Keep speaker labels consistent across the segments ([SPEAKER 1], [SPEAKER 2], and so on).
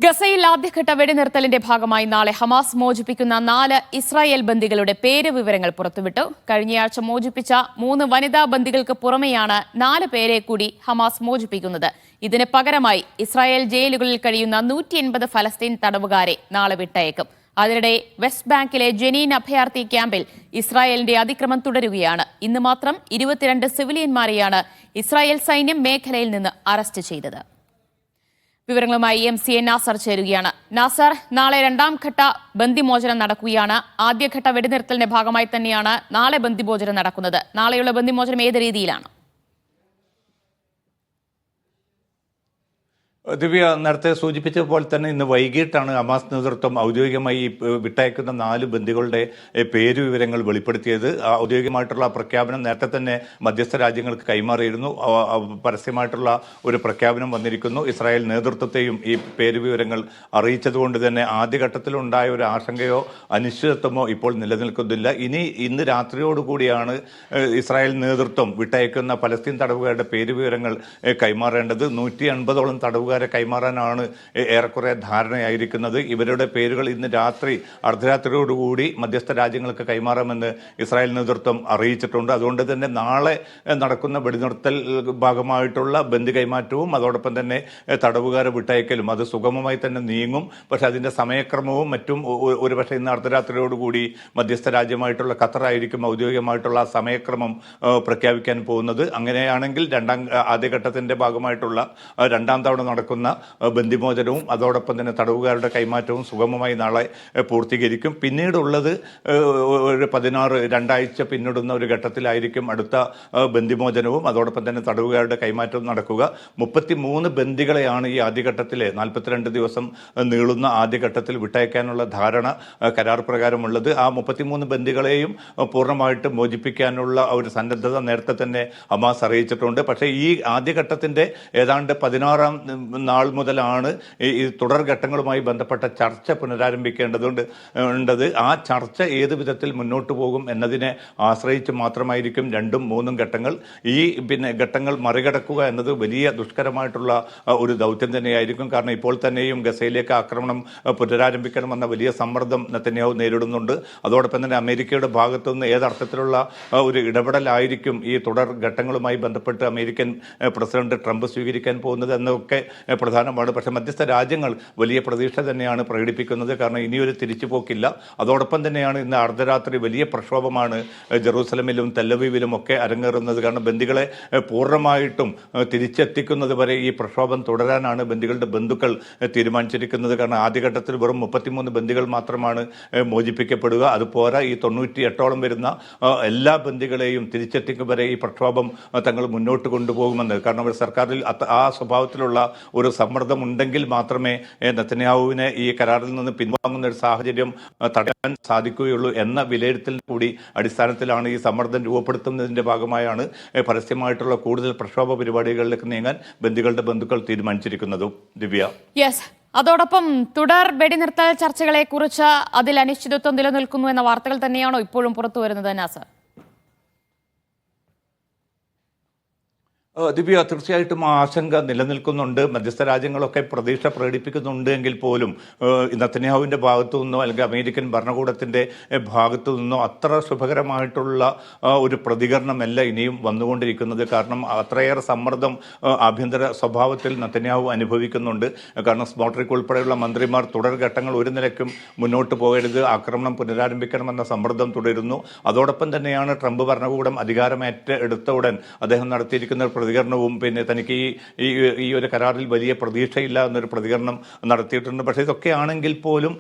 [SPEAKER 1] ഗസയിൽ ആദ്യഘട്ട വെടിനിർത്തലിന്റെ ഭാഗമായി നാളെ ഹമാസ് മോചിപ്പിക്കുന്ന 4 ഇസ്രായേൽ ബന്ദികളുടെ പേര് വിവരങ്ങൾ പുറത്തുവിട്ടു. കഴിഞ്ഞയാഴ്ച മോചിപ്പിച്ച 3 വനിതാ ബന്ദികൾക്ക് പുറമെയാണ് 4 പേരെ കൂടി ഹമാസ് മോചിപ്പിക്കുന്നത്. ഇതിന് പകരമായി ഇസ്രായേൽ ജയിലുകളിൽ കഴിയുന്ന 180 ഫലസ്തീൻ തടവുകാരെ നാളെ വിട്ടയക്കും. അതിനിടെ വെസ്റ്റ് ബാങ്കിലെ ജനീൻ അഭയാർത്ഥി ക്യാമ്പിൽ ഇസ്രായേലിന്റെ അതിക്രമം തുടരുകയാണ്. ഇന്ന് മാത്രം 22 സിവിലിയന്മാരെയാണ് ഇസ്രായേൽ സൈന്യം മേഖലയിൽ നിന്ന് അറസ്റ്റ് ചെയ്തത്. വിവരങ്ങളുമായി MCA നാസർ ചേരുകയാണ്. നാസർ, നാളെ 2ാം ഘട്ട ബന്ദിമോചനം നടക്കുകയാണ്. ആദ്യഘട്ട വെടിനിർത്തലിന്റെ ഭാഗമായി തന്നെയാണ് നാളെ ബന്ദിമോചനം നടക്കുന്നത്. നാളെയുള്ള ബന്ദിമോചനം ഏത് രീതിയിലാണ്?
[SPEAKER 2] ദിവ്യ നേരത്തെ സൂചിപ്പിച്ചതുപോലെ തന്നെ ഇന്ന് വൈകിട്ടാണ് ഹമാസ് നേതൃത്വം ഔദ്യോഗികമായി വിട്ടയക്കുന്ന 4 ബന്ദികളുടെ പേര് വിവരങ്ങൾ വെളിപ്പെടുത്തിയത്. ഔദ്യോഗികമായിട്ടുള്ള പ്രഖ്യാപനം നേരത്തെ തന്നെ മധ്യസ്ഥ രാജ്യങ്ങൾക്ക് കൈമാറിയിരുന്നു. പരസ്യമായിട്ടുള്ള ഒരു പ്രഖ്യാപനം വന്നിരിക്കുന്നു. ഇസ്രായേൽ നേതൃത്വത്തെയും ഈ പേര് വിവരങ്ങൾ അറിയിച്ചതുകൊണ്ട് തന്നെ ആദ്യഘട്ടത്തിലുണ്ടായ ഒരു ആശങ്കയോ അനിശ്ചിതത്വമോ ഇപ്പോൾ നിലനിൽക്കുന്നില്ല. ഇന്ന് രാത്രിയോടുകൂടിയാണ് ഇസ്രായേൽ നേതൃത്വം വിട്ടയക്കുന്ന പലസ്തീൻ തടവുകാരുടെ പേര് വിവരങ്ങൾ കൈമാറേണ്ടത്. 150ഓളം തടവുകാർ കൈമാറാനാണ് ഏറെക്കുറെ ധാരണയായിരിക്കുന്നത്. ഇവരുടെ പേരുകൾ ഇന്ന് രാത്രി അർദ്ധരാത്രിയോടുകൂടി മധ്യസ്ഥ രാജ്യങ്ങൾക്ക് കൈമാറാമെന്ന് ഇസ്രായേൽ നേതൃത്വം അറിയിച്ചിട്ടുണ്ട്. അതുകൊണ്ട് തന്നെ നാളെ നടക്കുന്ന വെടിനിർത്തൽ ഭാഗമായിട്ടുള്ള ബന്ദി കൈമാറ്റവും അതോടൊപ്പം തന്നെ തടവുകാരെ വിട്ടയക്കലും അത് സുഗമമായി തന്നെ നീങ്ങും. പക്ഷെ അതിൻ്റെ സമയക്രമവും മറ്റും ഒരുപക്ഷെ ഇന്ന് അർദ്ധരാത്രിയോടുകൂടി മധ്യസ്ഥ രാജ്യമായിട്ടുള്ള ഖത്തറായിരിക്കും ഔദ്യോഗികമായിട്ടുള്ള സമയക്രമം പ്രഖ്യാപിക്കാൻ പോകുന്നത്. അങ്ങനെയാണെങ്കിൽ ആദ്യഘട്ടത്തിൻ്റെ ഭാഗമായിട്ടുള്ള 2ാം തവണ നടക്കുന്ന ബന്ദിമോചനവും അതോടൊപ്പം തന്നെ തടവുകാരുടെ കൈമാറ്റവും സുഗമമായി നാളെ പൂർത്തീകരിക്കും. പിന്നീടുള്ളത് ഒരു 2 പിന്നിടുന്ന ഒരു ഘട്ടത്തിലായിരിക്കും അടുത്ത ബന്ദിമോചനവും അതോടൊപ്പം തന്നെ തടവുകാരുടെ കൈമാറ്റവും നടക്കുക. 33 ബന്ദികളെയാണ് ഈ ആദ്യഘട്ടത്തിലെ 42 ദിവസം നീളുന്ന ആദ്യഘട്ടത്തിൽ വിട്ടയക്കാനുള്ള ധാരണ കരാർ പ്രകാരമുള്ളത്. ആ 33 ബന്ദികളെയും പൂർണ്ണമായിട്ട് മോചിപ്പിക്കാനുള്ള ഒരു സന്നദ്ധത നേരത്തെ തന്നെ ഹമാസ് അറിയിച്ചിട്ടുണ്ട്. പക്ഷേ ഈ ആദ്യഘട്ടത്തിൻ്റെ ഏതാണ്ട് 16ാം നാൾ മുതലാണ് ഈ തുടർഘട്ടങ്ങളുമായി ബന്ധപ്പെട്ട ചർച്ച പുനരാരംഭിക്കേണ്ടതുണ്ട്. ആ ചർച്ച ഏത് വിധത്തിൽ മുന്നോട്ട് പോകും എന്നതിനെ ആശ്രയിച്ച് മാത്രമായിരിക്കും 2ഉം 3ഉം ഘട്ടങ്ങൾ. ഈ ഘട്ടങ്ങൾ മറികടക്കുക എന്നത് വലിയ ദുഷ്കരമായിട്ടുള്ള ഒരു ദൗത്യം തന്നെയായിരിക്കും. കാരണം ഇപ്പോൾ തന്നെയും ഗസയിലേക്ക് ആക്രമണം പുനരാരംഭിക്കണമെന്ന വലിയ സമ്മർദ്ദം നെതന്യാഹു നേരിടുന്നുണ്ട്. അതോടൊപ്പം തന്നെ അമേരിക്കയുടെ ഭാഗത്തു നിന്ന് ഏതർത്ഥത്തിലുള്ള ഒരു ഇടപെടലായിരിക്കും ഈ തുടർ ഘട്ടങ്ങളുമായി ബന്ധപ്പെട്ട് അമേരിക്കൻ പ്രസിഡന്റ് ട്രംപ് സ്വീകരിക്കാൻ പോകുന്നത് എന്നൊക്കെ പ്രധാനമാണ്. പക്ഷേ മധ്യസ്ഥ രാജ്യങ്ങൾ വലിയ പ്രതീക്ഷ തന്നെയാണ് പ്രകടിപ്പിക്കുന്നത്. കാരണം ഇനിയൊരു തിരിച്ചുപോക്കില്ല. അതോടൊപ്പം തന്നെയാണ് ഇന്ന് അർദ്ധരാത്രി വലിയ പ്രക്ഷോഭമാണ് ജെറൂസലമിലും തെല്ലവീവിലും ഒക്കെ അരങ്ങേറുന്നത്. കാരണം ബന്ദികളെ പൂർണ്ണമായിട്ടും തിരിച്ചെത്തിക്കുന്നത് വരെ ഈ പ്രക്ഷോഭം തുടരാനാണ് ബന്ദികളുടെ ബന്ധുക്കൾ തീരുമാനിച്ചിരിക്കുന്നത്. കാരണം ആദ്യഘട്ടത്തിൽ വെറും 33 ബന്ദികൾ മാത്രമാണ് മോചിപ്പിക്കപ്പെടുക. അതുപോരാ, ഈ 98ഓളം വരുന്ന എല്ലാ ബന്ദികളെയും തിരിച്ചെത്തിക്കും വരെ ഈ പ്രക്ഷോഭം തങ്ങൾ മുന്നോട്ട് കൊണ്ടുപോകുമെന്ന്. കാരണം അവർ സർക്കാരിൽ ആ സ്വഭാവത്തിലുള്ള ഒരു സമ്മർദ്ദം ഉണ്ടെങ്കിൽ മാത്രമേ നെതന്യാഹുവിനെ ഈ കരാറിൽ നിന്ന് പിൻവാങ്ങുന്ന ഒരു സാഹചര്യം തടയാൻ സാധിക്കുകയുള്ളൂ എന്ന വിലയിരുത്തൽ കൂടി അടിസ്ഥാനത്തിലാണ് ഈ സമ്മർദ്ദം രൂപപ്പെടുത്തുന്നതിന്റെ ഭാഗമായാണ് പരസ്യമായിട്ടുള്ള കൂടുതൽ പ്രക്ഷോഭ പരിപാടികളിലേക്ക് നീങ്ങാൻ ബന്ദികളുടെ ബന്ധുക്കൾ തീരുമാനിച്ചിരിക്കുന്നതും. ദിവ്യ,
[SPEAKER 1] അതോടൊപ്പം തുടർ വെടിനിർത്തൽ ചർച്ചകളെ കുറിച്ച് അതിൽ അനിശ്ചിതത്വം നിലനിൽക്കുന്നു എന്ന വാർത്തകൾ തന്നെയാണോ ഇപ്പോഴും പുറത്തു വരുന്നത് നാസർ?
[SPEAKER 2] ദിവ്യ, തീർച്ചയായിട്ടും ആശങ്ക നിലനിൽക്കുന്നുണ്ട്. മധ്യസ്ഥ രാജ്യങ്ങളൊക്കെ പ്രതീക്ഷ പ്രകടിപ്പിക്കുന്നുണ്ട് എങ്കിൽ പോലും നെതന്യാഹുവിൻ്റെ ഭാഗത്തു നിന്നോ അല്ലെങ്കിൽ അമേരിക്കൻ ഭരണകൂടത്തിൻ്റെ ഭാഗത്തു നിന്നോ അത്ര ശുഭകരമായിട്ടുള്ള ഒരു പ്രതികരണമല്ല ഇനിയും വന്നുകൊണ്ടിരിക്കുന്നത്. കാരണം അത്രയേറെ സമ്മർദ്ദം ആഭ്യന്തര സ്വഭാവത്തിൽ നെതന്യാഹു അനുഭവിക്കുന്നുണ്ട്. കാരണം സ്മോട്രിക് ഉൾപ്പെടെയുള്ള മന്ത്രിമാർ തുടർഘട്ടങ്ങൾ ഒരു നിലയ്ക്കും മുന്നോട്ട് പോകരുത്, ആക്രമണം പുനരാരംഭിക്കണമെന്ന സമ്മർദ്ദം തുടരുന്നു. അതോടൊപ്പം തന്നെയാണ് ട്രംപ് ഭരണകൂടം എടുത്ത ഉടൻ അദ്ദേഹം നടത്തിയിരിക്കുന്ന പ്രതികരണവും തനിക്ക് ഈ ഒരു കരാറിൽ വലിയ പ്രതീക്ഷയില്ല എന്നൊരു പ്രതികരണം നടത്തിയിട്ടുണ്ട്. പക്ഷേ ഇതൊക്കെ ആണെങ്കിൽ പോലും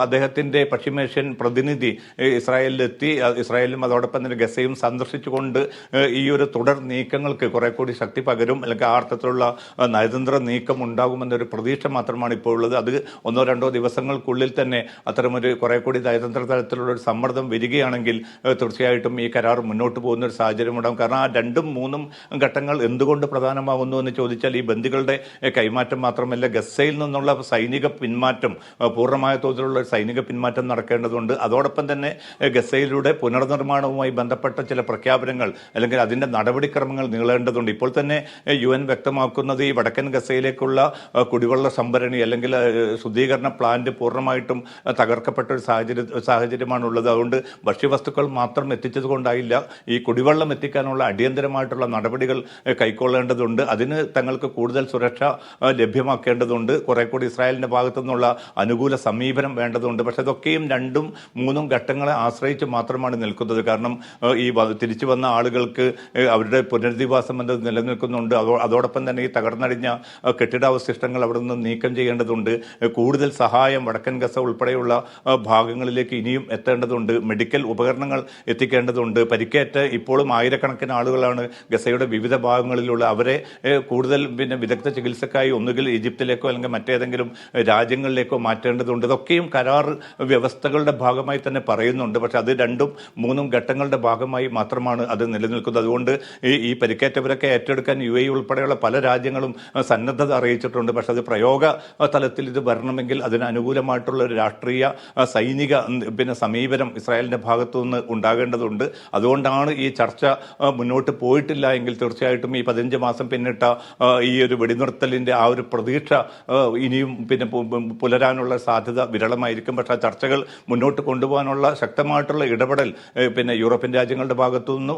[SPEAKER 2] അദ്ദേഹത്തിൻ്റെ പശ്ചിമേഷ്യൻ പ്രതിനിധി ഇസ്രായേലിലെത്തി ഇസ്രായേലും അതോടൊപ്പം തന്നെ ഗസയും സന്ദർശിച്ചുകൊണ്ട് ഈ ഒരു തുടർ നീക്കങ്ങൾക്ക് കുറെ കൂടി ശക്തി പകരും, അല്ലെങ്കിൽ ആ അർത്ഥത്തിലുള്ള നയതന്ത്ര നീക്കം ഉണ്ടാകുമെന്നൊരു പ്രതീക്ഷ മാത്രമാണ് ഇപ്പോൾ ഉള്ളത്. അത് 1-2 ദിവസങ്ങൾക്കുള്ളിൽ തന്നെ അത്തരമൊരു കുറെ കൂടി നയതന്ത്ര തലത്തിലുള്ള ഒരു സമ്മർദ്ദം വരികയാണെങ്കിൽ തീർച്ചയായിട്ടും ഈ കരാർ മുന്നോട്ട് പോകുന്ന ഒരു സാഹചര്യം ഉണ്ടാകും. കാരണം ആ 2ഉം 3ഉം ഘട്ടങ്ങൾ എന്തുകൊണ്ട് പ്രധാനമാകുന്നു എന്ന് ചോദിച്ചാൽ ഈ ബന്ദികളുടെ കൈമാറ്റം മാത്രമല്ല, ഗസയിൽ നിന്നുള്ള സൈനിക പിന്മാറ്റം, പൂർണ്ണമായ തോതിലുള്ള സൈനിക പിന്മാറ്റം നടക്കേണ്ടതുണ്ട്. അതോടൊപ്പം തന്നെ ഗസയിലൂടെ പുനർനിർമ്മാണവുമായി ബന്ധപ്പെട്ട ചില പ്രഖ്യാപനങ്ങൾ അല്ലെങ്കിൽ അതിൻ്റെ നടപടിക്രമങ്ങൾ നീളേണ്ടതുണ്ട്. ഇപ്പോൾ തന്നെ UN വ്യക്തമാക്കുന്നത് ഈ വടക്കൻ ഗസയിലേക്കുള്ള കുടിവെള്ള സംഭരണി അല്ലെങ്കിൽ ശുദ്ധീകരണ പ്ലാന്റ് പൂർണ്ണമായിട്ടും തകർക്കപ്പെട്ട ഒരു സാഹചര്യമാണുള്ളത്. അതുകൊണ്ട് ഭക്ഷ്യവസ്തുക്കൾ മാത്രം എത്തിച്ചത് കൊണ്ടായില്ല, ഈ കുടിവെള്ളം എത്തിക്കാനുള്ള അടിയന്തരമായിട്ടുള്ള നടപടികൾ കൈക്കൊള്ളേണ്ടതുണ്ട്. അതിന് തങ്ങൾക്ക് കൂടുതൽ സുരക്ഷ ലഭ്യമാക്കേണ്ടതുണ്ട്. കുറെ കൂടി ഇസ്രായേലിന്റെ ഭാഗത്തു നിന്നുള്ള അനുകൂല സമീപനം വേണ്ടതുണ്ട്. പക്ഷെ അതൊക്കെയും 2ഉം 3ഉം ഘട്ടങ്ങളെ ആശ്രയിച്ച് മാത്രമാണ് നിൽക്കുന്നത്. കാരണം ഈ തിരിച്ചു വന്ന ആളുകൾക്ക് അവരുടെ പുനരധിവാസം എന്നത് നിലനിൽക്കുന്നുണ്ട്. അതോടൊപ്പം തന്നെ ഈ തകർന്നടിഞ്ഞ കെട്ടിടാവശിഷ്ടങ്ങൾ അവിടെ നിന്ന് നീക്കം ചെയ്യേണ്ടതുണ്ട്. കൂടുതൽ സഹായം വടക്കൻ ഗസ ഉൾപ്പെടെയുള്ള ഭാഗങ്ങളിലേക്ക് ഇനിയും എത്തേണ്ടതുണ്ട്. മെഡിക്കൽ ഉപകരണങ്ങൾ എത്തിക്കേണ്ടതുണ്ട്. പരിക്കേറ്റ് ഇപ്പോഴും ആയിരക്കണക്കിന് ആളുകളാണ് ഗസയുടെ വിവിധ ഭാഗങ്ങളിലുള്ള. അവരെ കൂടുതൽ വിദഗ്ധ ചികിത്സക്കായി ഒന്നുകിൽ ഈജിപ്തിലേക്കോ അല്ലെങ്കിൽ മറ്റേതെങ്കിലും രാജ്യങ്ങളിലേക്കോ മാറ്റേണ്ടതുണ്ട്. ഇതൊക്കെയും കരാർ വ്യവസ്ഥകളുടെ ഭാഗമായി തന്നെ പറയുന്നുണ്ട്. പക്ഷെ അത് 2ഉം 3ഉം ഘട്ടങ്ങളുടെ ഭാഗമായി മാത്രമാണ് അത് നിലനിൽക്കുന്നത്. അതുകൊണ്ട് ഈ പരിക്കേറ്റവരൊക്കെ ഏറ്റെടുക്കാൻ UAE ഉൾപ്പെടെയുള്ള പല രാജ്യങ്ങളും സന്നദ്ധത അറിയിച്ചിട്ടുണ്ട്. പക്ഷെ അത് പ്രയോഗ തലത്തിൽ ഇത് വരണമെങ്കിൽ അതിന് അനുകൂലമായിട്ടുള്ള ഒരു രാഷ്ട്രീയ സൈനിക സമീപനം ഇസ്രായേലിന്റെ ഭാഗത്തു നിന്ന് ഉണ്ടാകേണ്ടതുണ്ട്. അതുകൊണ്ടാണ് ഈ ചർച്ച മുന്നോട്ട് പോയിട്ടില്ല എങ്കിൽ തീർച്ചയായിട്ടും ഈ 15 മാസം പിന്നിട്ട ഈ ഒരു വെടിനിർത്തലിന്റെ ആ ഒരു പ്രതീക്ഷ ഇനിയും പുലരാനുള്ള സാധ്യത വിരളമായിരിക്കും. പക്ഷേ ചർച്ചകൾ മുന്നോട്ട് കൊണ്ടുപോകാനുള്ള ശക്തമായിട്ടുള്ള ഇടപെടൽ യൂറോപ്യൻ രാജ്യങ്ങളുടെ ഭാഗത്തു നിന്ന്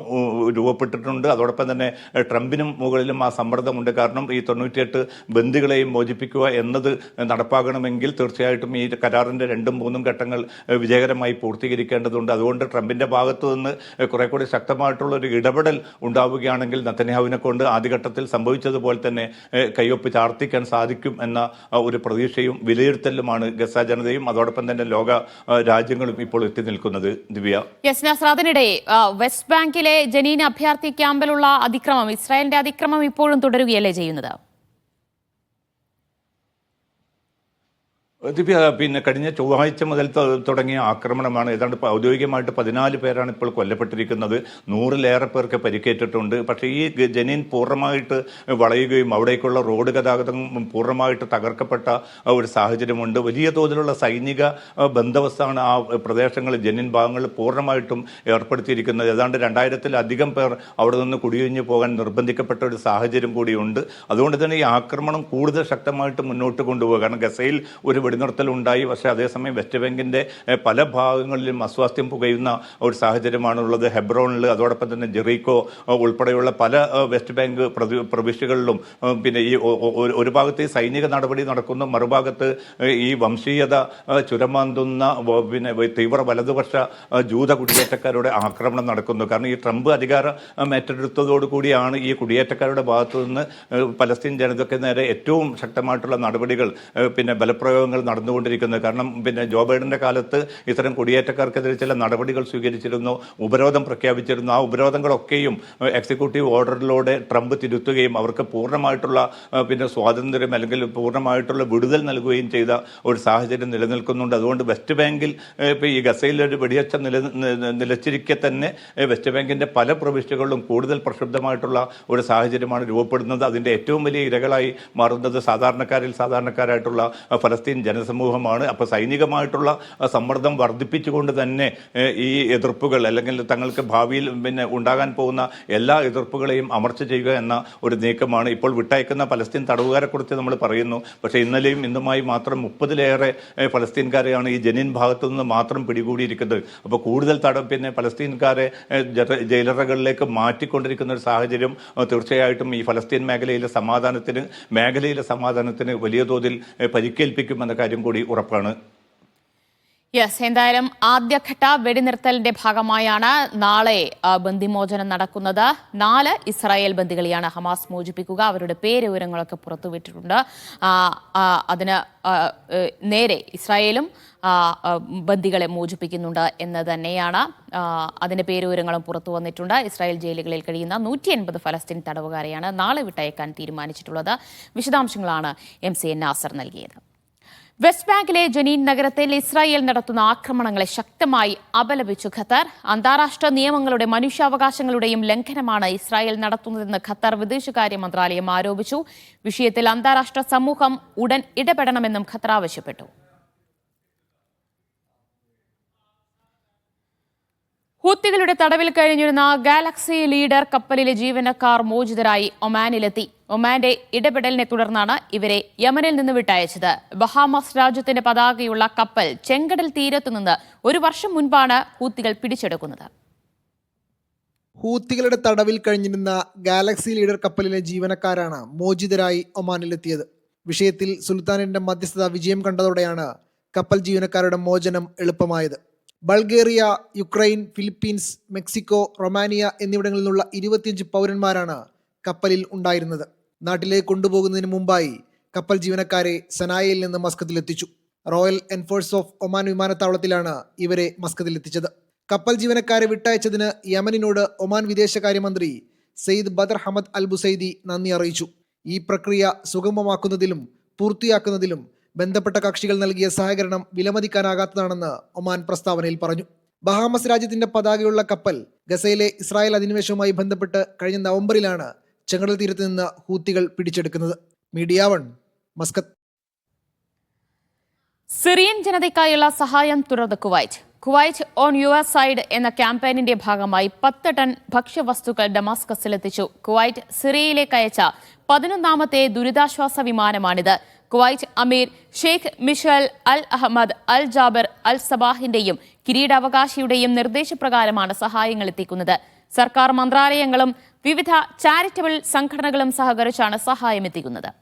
[SPEAKER 2] രൂപപ്പെട്ടിട്ടുണ്ട്. അതോടൊപ്പം തന്നെ ട്രംപിനും മുകളിലും ആ സമ്മർദ്ദമുണ്ട്. കാരണം ഈ 98 ബന്ദികളെയും മോചിപ്പിക്കുക എന്നത് നടപ്പാകണമെങ്കിൽ തീർച്ചയായിട്ടും ഈ കരാറിന്റെ 2ഉം 3ഉം ഘട്ടങ്ങൾ വിജയകരമായി പൂർത്തീകരിക്കേണ്ടതുണ്ട്. അതുകൊണ്ട് ട്രംപിന്റെ ഭാഗത്തു നിന്ന് കുറെ കൂടി ശക്തമായിട്ടുള്ള ഒരു ഇടപെടൽ ഉണ്ടാവുകയാണെങ്കിൽ നെതന്യാഹുവിനെ കൊണ്ട് ആദ്യഘട്ടത്തിൽ സംഭവിച്ചതുപോലെ തന്നെ കയ്യൊപ്പ് ചാർത്തിക്കാൻ സാധിക്കും എന്ന ഒരു പ്രതീക്ഷയും വിലയിരുത്തലുമാണ് ഗസ ജനതയും അതോടൊപ്പം തന്നെ ലോക രാജ്യങ്ങളും ഇപ്പോൾ എത്തി നിൽക്കുന്നത്. ദിവ്യ,
[SPEAKER 1] അതിനിടെ വെസ്റ്റ് ബാങ്കിലെ ജനീൻ അഭയാർത്ഥി ക്യാമ്പിലുള്ള അതിക്രമം, ഇസ്രായേലിന്റെ അതിക്രമം ഇപ്പോഴും തുടരുകയല്ലേ ചെയ്യുന്നത്?
[SPEAKER 2] ദിവ്യ, കഴിഞ്ഞ ചൊവ്വാഴ്ച മുതൽ തുടങ്ങിയ ആക്രമണമാണ്. ഏതാണ്ട് ഔദ്യോഗികമായിട്ട് 14 പേരാണ് ഇപ്പോൾ കൊല്ലപ്പെട്ടിരിക്കുന്നത്. 100-ലേറെ പേർക്ക് പരിക്കേറ്റിട്ടുണ്ട്. പക്ഷേ ഈ ജനീൻ പൂർണ്ണമായിട്ട് വളയുകയും അവിടേക്കുള്ള റോഡ് ഗതാഗതം പൂർണ്ണമായിട്ട് തകർക്കപ്പെട്ട ഒരു സാഹചര്യമുണ്ട്. വലിയ തോതിലുള്ള സൈനിക ബന്ദോബസ്താണ് ആ പ്രദേശങ്ങളിൽ, ജനീൻ ഭാഗങ്ങളിൽ പൂർണ്ണമായിട്ടും ഏർപ്പെടുത്തിയിരിക്കുന്നത്. ഏതാണ്ട് 2000-ലധികം പേർ അവിടെ നിന്ന് കുടിയൊഴിഞ്ഞു പോകാൻ നിർബന്ധിക്കപ്പെട്ട ഒരു സാഹചര്യം കൂടിയുണ്ട്. അതുകൊണ്ട് തന്നെ ഈ ആക്രമണം കൂടുതൽ ശക്തമായിട്ട് മുന്നോട്ട് കൊണ്ടുപോകുക. കാരണം ഗസയിൽ ഒരു വെടിനിർത്തലുണ്ടായി, പക്ഷേ അതേസമയം വെസ്റ്റ് ബാങ്കിന്റെ പല ഭാഗങ്ങളിലും അസ്വാസ്ഥ്യം പുകയുന്ന ഒരു സാഹചര്യമാണുള്ളത്. ഹെബ്രോണിൽ, അതോടൊപ്പം തന്നെ ജെറീക്കോ ഉൾപ്പെടെയുള്ള പല വെസ്റ്റ് ബാങ്ക് പ്രവിശ്യകളിലും ഈ ഒരു ഭാഗത്ത് ഈ സൈനിക നടപടി നടക്കുന്ന, മറുഭാഗത്ത് ഈ വംശീയത ചുരമാന്തുന്ന തീവ്ര വലതുപക്ഷ ജൂത കുടിയേറ്റക്കാരുടെ ആക്രമണം നടക്കുന്നു. കാരണം ഈ ട്രംപ് അധികാരം ഏറ്റെടുത്തതോടുകൂടിയാണ് ഈ കുടിയേറ്റക്കാരുടെ ഭാഗത്തു നിന്ന് പലസ്തീൻ ജനതയ്ക്ക് നേരെ ഏറ്റവും ശക്തമായിട്ടുള്ള നടപടികൾ ബലപ്രയോഗങ്ങൾ നടന്നുകൊണ്ടിരിക്കുന്നത്. കാരണം ജോ ബൈഡന്റെ കാലത്ത് ഇത്തരം കുടിയേറ്റക്കാർക്കെതിരെ ചില നടപടികൾ സ്വീകരിച്ചിരുന്നു, ഉപരോധം പ്രഖ്യാപിച്ചിരുന്നു. ആ ഉപരോധങ്ങളൊക്കെയും എക്സിക്യൂട്ടീവ് ഓർഡറിലൂടെ ട്രംപ് തിരുത്തുകയും അവർക്ക് പൂർണ്ണമായിട്ടുള്ള സ്വാതന്ത്ര്യം അല്ലെങ്കിൽ പൂർണ്ണമായിട്ടുള്ള വിടുതൽ നൽകുകയും ചെയ്ത ഒരു സാഹചര്യം നിലനിൽക്കുന്നുണ്ട്. അതുകൊണ്ട് വെസ്റ്റ് ബാങ്കിൽ ഈ ഗസയിലൊരു വെടിയച്ച നിലച്ചിരിക്കെ തന്നെ വെസ്റ്റ് ബാങ്കിന്റെ പല പ്രവിശ്യകളിലും കൂടുതൽ പ്രക്ഷുബ്ധമായിട്ടുള്ള ഒരു സാഹചര്യമാണ് രൂപപ്പെടുന്നത്. അതിന്റെ ഏറ്റവും വലിയ ഇരകളായി മാറുന്നത് സാധാരണക്കാരായിട്ടുള്ള ഫലസ്തീൻ ജനസമൂഹമാണ്. അപ്പോൾ സൈനികമായിട്ടുള്ള സമ്മർദ്ദം വർദ്ധിപ്പിച്ചുകൊണ്ട് തന്നെ ഈ എതിർപ്പുകൾ അല്ലെങ്കിൽ തങ്ങൾക്ക് ഭാവിയിൽ ഉണ്ടാകാൻ പോകുന്ന എല്ലാ എതിർപ്പുകളെയും അമർച്ച ചെയ്യുക എന്ന ഒരു നീക്കമാണ്. ഇപ്പോൾ വിട്ടയക്കുന്ന പലസ്തീൻ തടവുകാരെ കുറിച്ച് നമ്മൾ പറയുന്നു. പക്ഷേ ഇന്നലെയും ഇന്നുമായി മാത്രം 30-ലേറെ ഫലസ്തീൻകാരെയാണ് ഈ ജനീൻ ഭാഗത്തു നിന്ന് മാത്രം പിടികൂടിയിരിക്കുന്നത്. അപ്പോൾ കൂടുതൽ പലസ്തീൻകാരെ ജയിലറകളിലേക്ക് മാറ്റിക്കൊണ്ടിരിക്കുന്ന ഒരു സാഹചര്യം തീർച്ചയായിട്ടും ഈ ഫലസ്തീൻ മേഖലയിലെ സമാധാനത്തിന് വലിയ തോതിൽ പരിക്കേൽപ്പിക്കുമെന്ന കാര്യം കൂടി ഉറപ്പാണ്.
[SPEAKER 1] എന്തായാലും ആദ്യഘട്ട വെടിനിർത്തലിന്റെ ഭാഗമായാണ് നാളെ ബന്ദിമോചനം നടക്കുന്നത്. 4 ഇസ്രായേൽ ബന്ദികളെയാണ് ഹമാസ് മോചിപ്പിക്കുക. അവരുടെ പേര് വിവരങ്ങളൊക്കെ പുറത്തുവിട്ടിട്ടുണ്ട്. അതിന് നേരെ ഇസ്രായേലും ബന്ദികളെ മോചിപ്പിക്കുന്നുണ്ട് എന്ന് തന്നെയാണ്. അതിന്റെ പേര് വിവരങ്ങളും പുറത്തു വന്നിട്ടുണ്ട്. ഇസ്രായേൽ ജയിലുകളിൽ കഴിയുന്ന 180 ഫലസ്തീൻ തടവുകാരെയാണ് നാളെ വിട്ടയക്കാൻ തീരുമാനിച്ചിട്ടുള്ളത്. വിശദാംശങ്ങളാണ് MC നാസർ നൽകിയത്. വെസ്റ്റ് ബാങ്കിലെ ജനീൻ നഗരത്തിൽ ഇസ്രായേൽ നടത്തുന്ന ആക്രമണങ്ങളെ ശക്തമായി അപലപിച്ചു ഖത്തർ. അന്താരാഷ്ട്ര നിയമങ്ങളുടെ മനുഷ്യാവകാശങ്ങളുടെയും ലംഘനമാണ് ഇസ്രായേൽ നടത്തുന്നതെന്ന് ഖത്തർ വിദേശകാര്യ മന്ത്രാലയം ആരോപിച്ചു. വിഷയത്തിൽ അന്താരാഷ്ട്ര സമൂഹം ഉടൻ ഇടപെടണമെന്നും ഖത്തർ ആവശ്യപ്പെട്ടു. ഹൂത്തികളുടെ തടവിൽ കഴിഞ്ഞിരുന്ന ഗാലക്സി ലീഡർ കപ്പലിലെ ജീവനക്കാർ മോചിതരായി ഒമാനിലെത്തി. ഒമാന്റെ ഇടപെടലിനെ തുടർന്നാണ് ഇവരെ യമനിൽ നിന്ന് വിട്ടയച്ചത്. ബഹാമസ് രാജ്യത്തിന്റെ പതാകയുള്ള കപ്പൽ ചെങ്കടൽ തീരത്തുനിന്ന് 1 വർഷം മുൻപാണ് ഹൂത്തികൾ പിടിച്ചെടുക്കുന്നത്.
[SPEAKER 3] ഹൂത്തികളുടെ തടവിൽ കഴിഞ്ഞിരുന്ന ഗാലക്സി ലീഡർ കപ്പലിലെ ജീവനക്കാരാണ് മോചിതരായി ഒമാനിലെത്തിയത്. വിഷയത്തിൽ സുൽത്താനിന്റെ മധ്യസ്ഥത വിജയം കണ്ടതോടെയാണ് കപ്പൽ ജീവനക്കാരുടെ മോചനം എളുപ്പമായത്. Bulgaria, Ukraine, Philippines, Mexico, Romania എന്നിവിടങ്ങളിൽ നിന്നുള്ള 25 പൗരന്മാരാണ് കപ്പലിൽ ഉണ്ടായിരുന്നത്. നാട്ടിലേക്ക് കൊണ്ടുപോകുന്നതിന് മുമ്പായി കപ്പൽ ജീവനക്കാരെ സനായയിൽ നിന്ന് മസ്കത്തിലെത്തിച്ചു. റോയൽ എൻഫോഴ്സ് ഓഫ് ഒമാൻ വിമാനത്താവളത്തിലാണ് ഇവരെ മസ്കത്തിലെത്തിച്ചത്. കപ്പൽ ജീവനക്കാരെ വിട്ടയച്ചതിന് യമനിനോട് ഒമാൻ വിദേശകാര്യമന്ത്രി Sayyid Badr Hamad Al Busaidi നന്ദി അറിയിച്ചു. ഈ പ്രക്രിയ സുഗമമാക്കുന്നതിലും പൂർത്തിയാക്കുന്നതിലും ബന്ധപ്പെട്ട കക്ഷികൾ നൽകിയ സഹകരണം വിലമതിക്കാനാകാത്തതാണെന്ന് ഒമാൻ പ്രസ്താവനയിൽ പറഞ്ഞു. ബഹാമസ് രാജ്യത്തിന്റെ പതാകയുള്ള കപ്പൽ ഗസയിലെ ഇസ്രായേൽ അധിനിവേശവുമായി ബന്ധപ്പെട്ട് കഴിഞ്ഞ നവംബറിലാണ് ചെങ്കടൽ തീരത്ത് നിന്ന് ഹൂത്തികൾ പിടിച്ചെടുക്കുന്നത്. Media 1 Muscat.
[SPEAKER 1] സിറിയൻ ജനതയ്ക്കായുള്ള സഹായം തുടർന്ന് കുവൈറ്റ് ഓൺ യുവർ സൈഡ് എന്ന ക്യാമ്പയിനിന്റെ ഭാഗമായി 10 ടൺ ഭക്ഷ്യവസ്തുക്കൾ ഡമാസ്കസിലെത്തിച്ചു. കുവൈറ്റ് സിറിയയിലേക്ക് അയച്ച 11ാമത്തെ ദുരിതാശ്വാസ വിമാനമാണിത്. കുവൈറ്റ് അമീർ Sheikh Mishal al Ahmad al Jaber al സബാഹിന്റെയും കിരീടാവകാശിയുടെയും നിർദ്ദേശപ്രകാരമാണ് സഹായങ്ങൾ എത്തിക്കുന്നത്. സർക്കാർ മന്ത്രാലയങ്ങളും വിവിധ ചാരിറ്റബിൾ സംഘടനകളും സഹകരിച്ചാണ് സഹായം എത്തിക്കുന്നത്.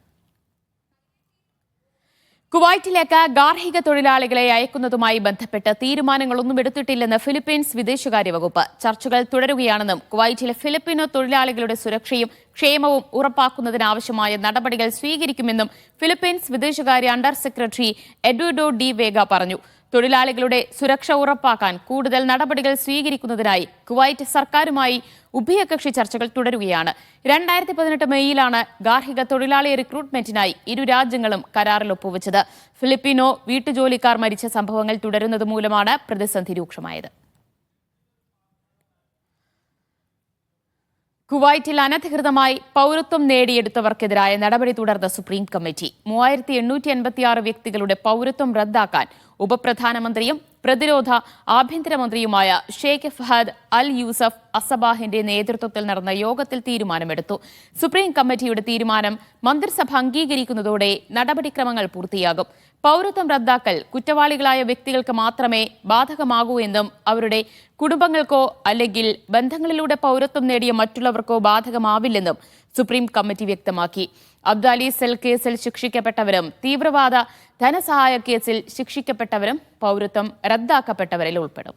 [SPEAKER 1] കുവൈറ്റിലേക്ക് ഗാർഹിക തൊഴിലാളികളെ അയക്കുന്നതുമായി ബന്ധപ്പെട്ട് തീരുമാനങ്ങളൊന്നും എടുത്തിട്ടില്ലെന്ന് ഫിലിപ്പീൻസ് വിദേശകാര്യ വകുപ്പ്. ചർച്ചകൾ തുടരുകയാണെന്നും കുവൈറ്റിലെ ഫിലിപ്പീനോ തൊഴിലാളികളുടെ സുരക്ഷയും ക്ഷേമവും ഉറപ്പാക്കുന്നതിനാവശ്യമായ നടപടികൾ സ്വീകരിക്കുമെന്നും ഫിലിപ്പീൻസ് വിദേശകാര്യ അണ്ടർ സെക്രട്ടറി എഡ്വേർഡോ ഡി വേഗ പറഞ്ഞു. തൊഴിലാളികളുടെ സുരക്ഷ ഉറപ്പാക്കാൻ കൂടുതൽ നടപടികൾ സ്വീകരിക്കുന്നതിനായി കുവൈറ്റ് സർക്കാരുമായി ഉഭയകക്ഷി ചർച്ചകൾ തുടരുകയാണ്. 2018 മെയ്യിലാണ് ഗാർഹിക തൊഴിലാളി റിക്രൂട്ട്മെന്റിനായി ഇരു രാജ്യങ്ങളും കരാറിൽ ഒപ്പുവെച്ചത്. ഫിലിപ്പീനോ വീട്ടുജോലിക്കാർ മരിച്ച സംഭവങ്ങൾ തുടരുന്നത് മൂലമാണ് പ്രതിസന്ധി രൂക്ഷമായത്. കുവൈറ്റിൽ അനധികൃതമായി പൗരത്വം നേടിയെടുത്തവർക്കെതിരായ നടപടി തുടർന്ന സുപ്രീം കമ്മിറ്റി 3886 വ്യക്തികളുടെ പൗരത്വം റദ്ദാക്കാൻ ഉപപ്രധാനമന്ത്രിയും പ്രതിരോധ ആഭ്യന്തരമന്ത്രിയുമായ ഷെയ്ഖ് ഫഹദ് അൽ യൂസഫ് അസബാഹിന്റെ നേതൃത്വത്തിൽ നടന്ന യോഗത്തിൽ തീരുമാനമെടുത്തു. സുപ്രീം കമ്മിറ്റിയുടെ തീരുമാനം മന്ത്രിസഭ അംഗീകരിക്കുന്നതോടെ നടപടിക്രമങ്ങൾ പൂർത്തിയാകും. പൗരത്വം റദ്ദാക്കൽ കുറ്റവാളികളായ വ്യക്തികൾക്ക് മാത്രമേ ബാധകമാകൂ എന്നും അവരുടെ കുടുംബങ്ങൾക്കോ അല്ലെങ്കിൽ ബന്ധങ്ങളിലൂടെ പൗരത്വം നേടിയ മറ്റുള്ളവർക്കോ ബാധകമാവില്ലെന്നും സുപ്രീം കമ്മിറ്റി വ്യക്തമാക്കി. അബ്ദാലി സെൽ കേസിൽ ശിക്ഷിക്കപ്പെട്ടവരും തീവ്രവാദ ധനസഹായ കേസിൽ ശിക്ഷിക്കപ്പെട്ടവരും പൗരത്വം റദ്ദാക്കപ്പെട്ടവരിൽ ഉൾപ്പെടും.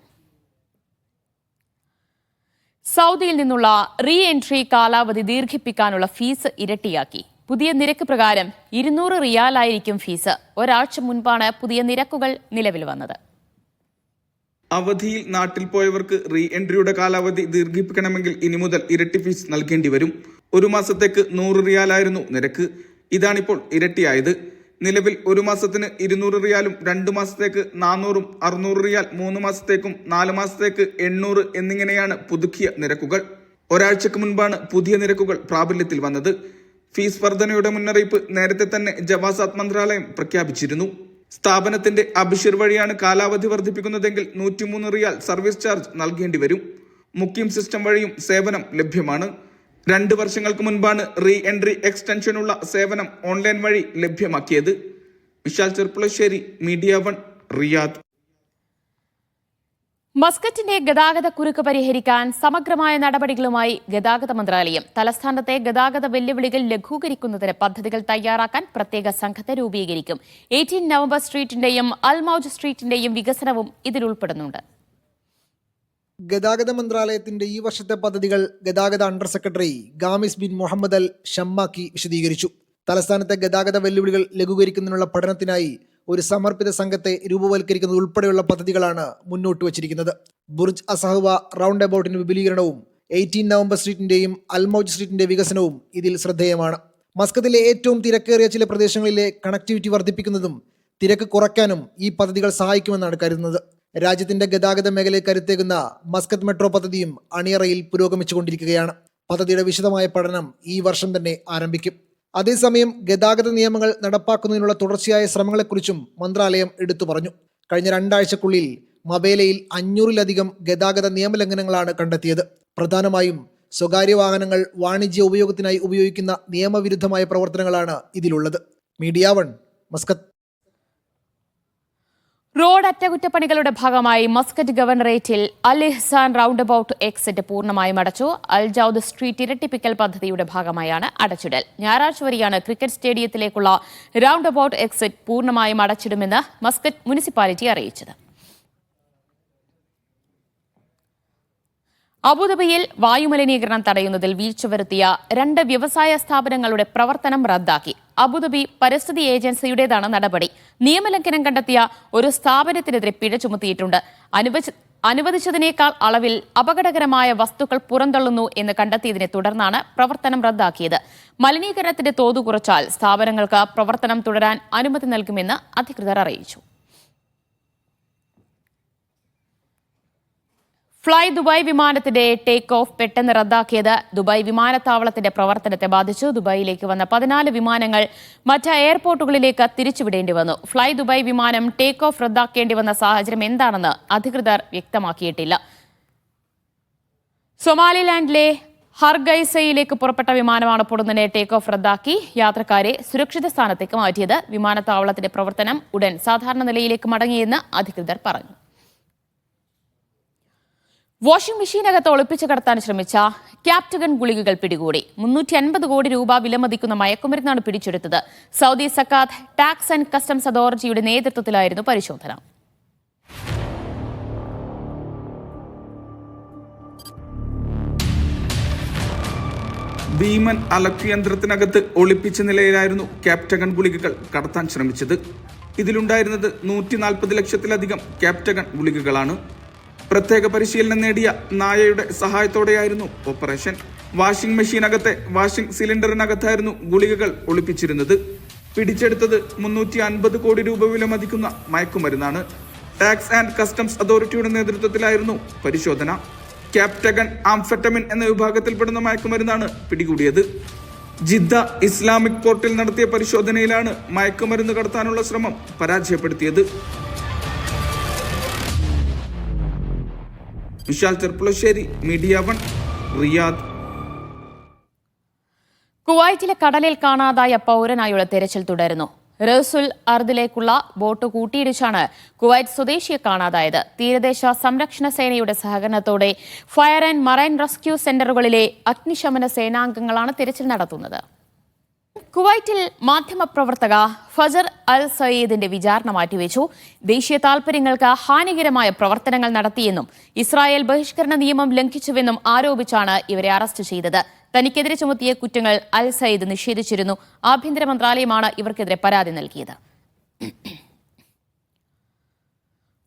[SPEAKER 1] സൗദിയിൽ നിന്നുള്ള റീ എൻട്രി കാലാവധി ദീർഘിപ്പിക്കാനുള്ള ഫീസ് ഇരട്ടിയാക്കി. പുതിയ നിരക്ക് പ്രകാരം 200 റിയാലായിരിക്കും ഫീസ്. ഒരാഴ്ച മുൻപാണ് പുതിയ നിരക്കുകൾ നിലവിൽ വന്നത്.
[SPEAKER 4] അവധിയിൽ നാട്ടിൽ പോയവർക്ക് റീ എൻട്രിയുടെ കാലാവധി ദീർഘിപ്പിക്കണമെങ്കിൽ ഇനി മുതൽ ഇരട്ടി ഫീസ് നൽകേണ്ടി വരും. 1 മാസത്തേക്ക് 100 റിയാലായിരുന്നു നിരക്ക്. ഇതാണിപ്പോൾ ഇരട്ടിയായത്. നിലവിൽ 1 മാസത്തിന് 200 റിയാലും 2 മാസത്തേക്ക് 400ഉം 600 റിയാൽ 3 മാസത്തേക്കും 4 മാസത്തേക്ക് 800 എന്നിങ്ങനെയാണ് പുതുക്കിയ നിരക്കുകൾ. ഒരാഴ്ചക്ക് മുൻപാണ് പുതിയ നിരക്കുകൾ പ്രാബല്യത്തിൽ വന്നത്. ഫീസ് വർധനയുടെ മുന്നറിയിപ്പ് നേരത്തെ തന്നെ ജവാസാത്ത് മന്ത്രാലയം പ്രഖ്യാപിച്ചിരുന്നു. സ്ഥാപനത്തിന്റെ അബിഷിർ വഴിയാണ് കാലാവധി വർദ്ധിപ്പിക്കുന്നതെങ്കിൽ 103 റിയാൽ സർവീസ് ചാർജ് നൽകേണ്ടി വരും. മുക്കിം സിസ്റ്റം വഴിയും സേവനം ലഭ്യമാണ്. 2 വർഷങ്ങൾക്ക് മുൻപാണ് റീ എൻട്രി എക്സ്റ്റൻഷനുള്ള സേവനം ഓൺലൈൻ വഴി ലഭ്യമാക്കിയത്. Vishal Cherpulassery, media 1, Riyadh.
[SPEAKER 1] മസ്കറ്റിന്റെ ഗതാഗത കുരുക്ക് പരിഹരിക്കാൻ സമഗ്രമായ നടപടികളുമായി ഗതാഗത മന്ത്രാലയം. തലസ്ഥാനത്തെ ഗതാഗത വെല്ലുവിളികൾ ലഘൂകരിക്കുന്നതിന് പദ്ധതികൾ തയ്യാറാക്കാൻ പ്രത്യേക സംഘത്തെ രൂപീകരിക്കും. 18 നവംബർ സ്ട്രീറ്റിന്റെയും അൽമൌജ് സ്ട്രീറ്റിന്റെയും വികസനവും ഇതിൽ ഉൾപ്പെടുന്നുണ്ട്.
[SPEAKER 3] ഗതാഗത മന്ത്രാലയത്തിന്റെ ഈ വർഷത്തെ പദ്ധതികൾ ഗതാഗത under secretary Khamis bin Muhammad അൽ ഷമ്മാക്കി വിശദീകരിച്ചു. തലസ്ഥാനത്തെ ഗതാഗത വെല്ലുവിളികൾ ലഘൂകരിക്കുന്നതിനുള്ള പഠനത്തിനായി ഒരു സമർപ്പിത സംഘത്തെ രൂപവൽക്കരിക്കുന്നത് ഉൾപ്പെടെയുള്ള പദ്ധതികളാണ് മുന്നോട്ട് വച്ചിരിക്കുന്നത്. ബുർജ് അസഹവ റൗണ്ട് അബൌട്ടിന്റെ വിപുലീകരണവും 18 നവംബർ സ്ട്രീറ്റിന്റെയും അൽമൌജ് സ്ട്രീറ്റിന്റെ വികസനവും ഇതിൽ ശ്രദ്ധേയമാണ്. മസ്കത്തിലെ ഏറ്റവും തിരക്കേറിയ ചില പ്രദേശങ്ങളിലെ കണക്ടിവിറ്റി വർദ്ധിപ്പിക്കുന്നതും തിരക്ക് കുറയ്ക്കാനും ഈ പദ്ധതികൾ സഹായിക്കുമെന്നാണ് കരുതുന്നത്. രാജ്യത്തിന്റെ ഗതാഗത മേഖലയെ കരുത്തേകുന്ന മസ്കത്ത് മെട്രോ പദ്ധതിയും അണിയറയിൽ പുരോഗമിച്ചുകൊണ്ടിരിക്കുകയാണ്. പദ്ധതിയുടെ വിശദമായ പഠനം ഈ വർഷം തന്നെ ആരംഭിക്കും. അതേസമയം ഗതാഗത നിയമങ്ങൾ നടപ്പാക്കുന്നതിനുള്ള തുടർച്ചയായ ശ്രമങ്ങളെക്കുറിച്ചും മന്ത്രാലയം എടുത്തു പറഞ്ഞു. കഴിഞ്ഞ 2 ആഴ്ചക്കുള്ളിൽ മബേലയിൽ 500-ലധികം ഗതാഗത നിയമലംഘനങ്ങളാണ് കണ്ടെത്തിയത്. പ്രധാനമായും സ്വകാര്യ വാഹനങ്ങൾ വാണിജ്യ ഉപയോഗത്തിനായി ഉപയോഗിക്കുന്ന നിയമവിരുദ്ധമായ പ്രവർത്തനങ്ങളാണ് ഇതിലുള്ളത്. Media 1, Muscat.
[SPEAKER 1] റോഡ് അറ്റകുറ്റപ്പണികളുടെ ഭാഗമായി മസ്കറ്റ് ഗവർണറേറ്റിൽ al Ihsan roundabout exit പൂർണ്ണമായും അടച്ചു. അൽ ജൗദ് സ്ട്രീറ്റ് ഇരട്ടിപ്പിക്കൽ പദ്ധതിയുടെ ഭാഗമായാണ് അടച്ചിടൽ. ഞായറാഴ്ച വരെയാണ് ക്രിക്കറ്റ് സ്റ്റേഡിയത്തിലേക്കുള്ള റൗണ്ട് അബൌട്ട് എക്സിറ്റ് പൂർണ്ണമായും അടച്ചിടുമെന്ന് മസ്കറ്റ് മുനിസിപ്പാലിറ്റി അറിയിച്ചത്. അബുദാബിയിൽ വായുമലിനീകരണം തടയുന്നതിൽ വീഴ്ച വരുത്തിയ 2 വ്യവസായ സ്ഥാപനങ്ങളുടെ പ്രവർത്തനം റദ്ദാക്കി. അബുദാബി പരിസ്ഥിതി ഏജൻസിയുടേതാണ് നടപടി. നിയമലംഘനം കണ്ടെത്തിയ ഒരു സ്ഥാപനത്തിനെതിരെ പിഴ ചുമത്തിയിട്ടുണ്ട്. അനുവദിച്ചതിനേക്കാൾ അളവിൽ അപകടകരമായ വസ്തുക്കൾ പുറന്തള്ളുന്നു എന്ന് കണ്ടെത്തിയതിനെ തുടർന്നാണ് പ്രവർത്തനം റദ്ദാക്കിയത്. മലിനീകരണത്തിന്റെ തോത് കുറച്ചാൽ സ്ഥാപനങ്ങൾക്ക് പ്രവർത്തനം തുടരാൻ അനുമതി നൽകുമെന്ന് അധികൃതർ അറിയിച്ചു. ഫ്ളൈ ദുബായ് വിമാനത്തിന്റെ ടേക്ക് ഓഫ് പെട്ടെന്ന് റദ്ദാക്കിയത് ദുബായ് വിമാനത്താവളത്തിന്റെ പ്രവർത്തനത്തെ ബാധിച്ചു. ദുബായിലേക്ക് വന്ന 14 വിമാനങ്ങൾ മറ്റ് എയർപോർട്ടുകളിലേക്ക് തിരിച്ചുവിടേണ്ടി വന്നു. ഫ്ളൈ ദുബായ് വിമാനം ടേക്ക് ഓഫ് റദ്ദാക്കേണ്ടി വന്ന സാഹചര്യം എന്താണെന്ന് അധികൃതർ വ്യക്തമാക്കിയിട്ടില്ല. സൊമാലിലാൻഡിലെ ഹർഗൈസയിലേക്ക് പുറപ്പെട്ട വിമാനമാണ് പൊടുന്നനെ ടേക്ക് ഓഫ് റദ്ദാക്കി യാത്രക്കാരെ സുരക്ഷിത സ്ഥാനത്തേക്ക് മാറ്റിയത്. വിമാനത്താവളത്തിന്റെ പ്രവർത്തനം ഉടൻ സാധാരണ നിലയിലേക്ക് മടങ്ങിയെന്ന് അധികൃതർ പറഞ്ഞു. വാഷിംഗ് മെഷീനകത്ത് ഒളിപ്പിച്ചു കടത്താൻ ശ്രമിച്ച ക്യാപ്റ്റഗൺ ഗുളികകൾ പിടികൂടി. 350 കോടി രൂപ വിലമതിക്കുന്ന മയക്കുമരുന്നാണ് പിടിച്ചെടുത്തത്. Saudi zakat tax and customs അതോറിറ്റിയുടെ നേതൃത്വത്തിലായിരുന്നു പരിശോധന.
[SPEAKER 4] ഭീമൻ അലക്കുയന്ത്രത്തിനകത്ത് ഒളിപ്പിച്ച നിലയിലായിരുന്നു ക്യാപ്റ്റഗൺ ഗുളികകൾ കടത്താൻ ശ്രമിച്ചത്. ഇതിലുണ്ടായിരുന്നത് 140 ലക്ഷത്തിലധികം ക്യാപ്റ്റഗൺ ഗുളികകളാണ്. പ്രത്യേക പരിശീലനം നേടിയ നായയുടെ സഹായത്തോടെയായിരുന്നു ഓപ്പറേഷൻ. വാഷിംഗ് മെഷീനകത്തെ വാഷിംഗ് സിലിണ്ടറിനകത്തായിരുന്നു ഗുളികകൾ ഒളിപ്പിച്ചിരുന്നത്. പിടിച്ചെടുത്തത് 350 കോടി രൂപ വിലമതിക്കുന്ന മയക്കുമരുന്നാണ്. ടാക്സ് ആൻഡ് കസ്റ്റംസ് അതോറിറ്റിയുടെ നേതൃത്വത്തിലായിരുന്നു പരിശോധന. ക്യാപ്റ്റഗൺ ആംഫെറ്റമിൻ എന്ന വിഭാഗത്തിൽപ്പെടുന്ന മയക്കുമരുന്നാണ് പിടികൂടിയത്. ജിദ്ദ ഇസ്ലാമിക് പോർട്ടിൽ നടത്തിയ പരിശോധനയിലാണ് മയക്കുമരുന്ന് കടത്താനുള്ള ശ്രമം പരാജയപ്പെടുത്തിയത്. Vishal Cherpulassery, media 1, Riyadh.
[SPEAKER 1] കുവൈറ്റിലെ കടലിൽ കാണാതായ പൗരനായുള്ള തെരച്ചിൽ തുടരുന്നു. റസുൽ അർദിലേക്കുള്ള ബോട്ട് കൂട്ടിയിടിച്ചാണ് കുവൈറ്റ് സ്വദേശിയെ കാണാതായത്. തീരദേശ സംരക്ഷണ സേനയുടെ സഹകരണത്തോടെ ഫയർ ആൻഡ് മറൈൻ റെസ്ക്യൂ സെന്ററുകളിലെ അഗ്നിശമന സേനാംഗങ്ങളാണ് തിരച്ചിൽ നടത്തുന്നത്. കുവൈറ്റിൽ മാധ്യമപ്രവർത്തക ഫജർ അൽ സയ്യിദിന്റെ വിചാരണ മാറ്റിവെച്ചു. ദേശീയ താൽപര്യങ്ങൾക്ക് ഹാനികരമായ പ്രവർത്തനങ്ങൾ നടത്തിയെന്നും ഇസ്രായേൽ ബഹിഷ്കരണ നിയമം ലംഘിച്ചുവെന്നും ആരോപിച്ചാണ് ഇവരെ അറസ്റ്റ് ചെയ്തത്. തനിക്കെതിരെ ചുമത്തിയ കുറ്റങ്ങൾ അൽ സയ്യിദ് നിഷേധിച്ചിരുന്നു. ആഭ്യന്തര മന്ത്രാലയമാണ് ഇവർക്കെതിരെ പരാതി നൽകിയത്.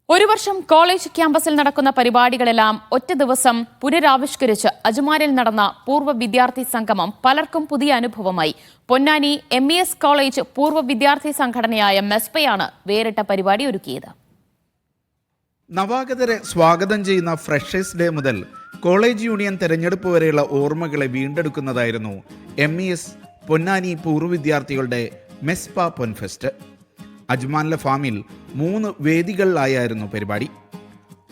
[SPEAKER 1] 1 വർഷം കോളേജ് ക്യാമ്പസിൽ നടക്കുന്ന പരിപാടികളെല്ലാം ഒറ്റ ദിവസം പുനരാവിഷ്കരിച്ച് അജ്മാനിൽ നടന്ന പൂർവ്വ വിദ്യാർത്ഥി സംഗമം പലർക്കും പുതിയ അനുഭവമായി. പൊന്നാനി MES കോളേജ് പൂർവ്വ വിദ്യാർത്ഥി സംഘടനയായ മെസ്പയാണ് വേറിട്ട പരിപാടി ഒരുക്കിയത്.
[SPEAKER 5] നവാഗതരെ സ്വാഗതം ചെയ്യുന്ന ഫ്രഷേഴ്സ് ഡേ മുതൽ കോളേജ് യൂണിയൻ തെരഞ്ഞെടുപ്പ് വരെയുള്ള ഓർമ്മകളെ വീണ്ടെടുക്കുന്നതായിരുന്നു MES പൊന്നാനി പൂർവ്വ വിദ്യാർത്ഥികളുടെ മെസ്പ പൊൻഫെസ്റ്റ്. അജ്മാനിലെ ഫാമിൽ 3 വേദികളിലായിരുന്നു പരിപാടി.